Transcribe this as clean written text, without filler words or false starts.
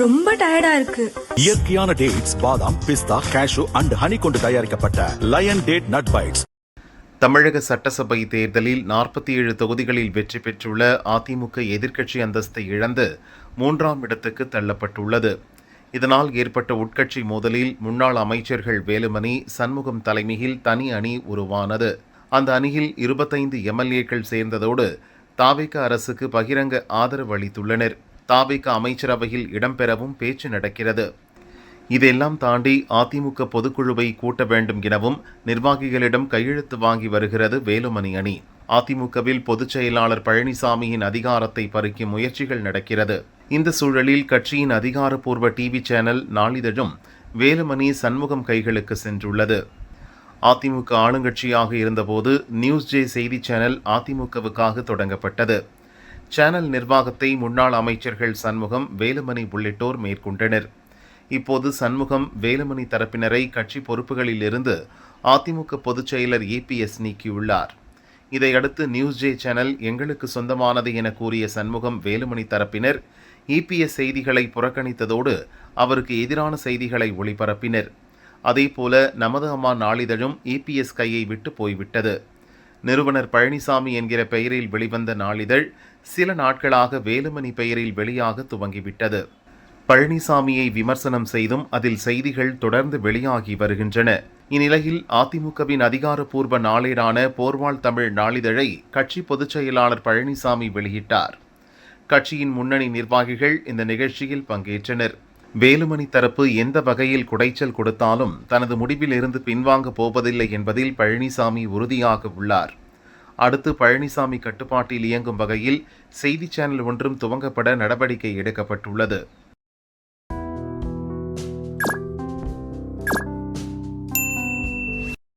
ரொம்ப டயர்டா இருக்கு. இயற்கையான டேட்ஸ், பாதாம், பிஸ்தா, கேஷு அண்ட் ஹனி கொண்டு தயாரிக்கப்பட்ட லயன் டேட் நட் பைட்ஸ். தமிழக சட்டசபை தேர்தலில் 47 தொகுதிகளில் வெற்றி பெற்றுள்ள அதிமுக எதிர்க்கட்சி அந்தஸ்தை இழந்து 3ஆம் இடத்துக்கு தள்ளப்பட்டுள்ளது. இதனால் ஏற்பட்ட உட்கட்சி மோதலில் முன்னாள் அமைச்சர்கள் வேலுமணி, சண்முகம் தலைமையில் தனி அணி உருவானது. அந்த அணியில் 25 எம்எல்ஏக்கள் சேர்ந்ததோடு தாவேகா அரசுக்கு பகிரங்க ஆதரவு அளித்துள்ளனர். தாவேகா அமைச்சரவையில் இடம்பெறவும் பேச்சு நடக்கிறது. இதெல்லாம் தாண்டி அதிமுக பொதுக்குழுவை கூட்ட வேண்டும் எனவும் நிர்வாகிகளிடம் கையெழுத்து வாங்கி வருகிறது வேலுமணி அணி. அதிமுகவில் பொதுச் செயலாளர் பழனிசாமியின் அதிகாரத்தை பறிக்கும் முயற்சிகள் நடக்கிறது. இந்த சூழலில் கட்சியின் அதிகாரப்பூர்வ டிவி சேனல் நாளிதழும் வேலுமணி, சண்முகம் கைகளுக்கு சென்றுள்ளது. அதிமுக ஆளுங்கட்சியாக இருந்தபோது நியூஸ் ஜே செய்தி சேனல் அதிமுகவுக்காக தொடங்கப்பட்டது. சேனல் நிர்வாகத்தை முன்னாள் அமைச்சர்கள் சண்முகம், வேலுமணி உள்ளிட்டோர் மேற்கொண்டனர். இப்போது சண்முகம், வேலுமணி தரப்பினரை கட்சி பொறுப்புகளில் இருந்து அதிமுக பொதுச் செயலர் EPS நீக்கியுள்ளார். இதையடுத்து நியூஸ் ஜே சேனல் எங்களுக்கு சொந்தமானது என கூறிய சண்முகம், வேலுமணி தரப்பினர் EPS செய்திகளை புறக்கணித்ததோடு அவருக்கு எதிரான செய்திகளை ஒளிபரப்பினர். அதேபோல நமது அம்மா நாளிதழும் EPS கையை விட்டு போய்விட்டது. நிறுவனர் பழனிசாமி என்கிற பெயரில் வெளிவந்த நாளிதழ் சில நாட்களாக வேலுமணி பெயரில் வெளியாக துவங்கிவிட்டது. பழனிசாமியை விமர்சனம் செய்தும் அதில் செய்திகள் தொடர்ந்து வெளியாகி வருகின்றன. இந்நிலையில் அதிமுகவின் அதிகாரப்பூர்வ நாளேடான போர்வாள் தமிழ் நாளிதழை கட்சி பொதுச் செயலாளர் பழனிசாமி வெளியிட்டார். கட்சியின் முன்னணி நிர்வாகிகள் இந்த நிகழ்ச்சியில் பங்கேற்றனர். வேலுமணி தரப்பு எந்த வகையில் குடைச்சல் கொடுத்தாலும் தனது முடிவில் இருந்து பின்வாங்க போவதில்லை என்பதில் பழனிசாமி உறுதியாக உள்ளார். அடுத்து பழனிசாமி கட்டுப்பாட்டில் இயங்கும் வகையில் செய்தி சேனல் ஒன்றும் துவங்கப்பட நடவடிக்கை எடுக்கப்பட்டுள்ளது.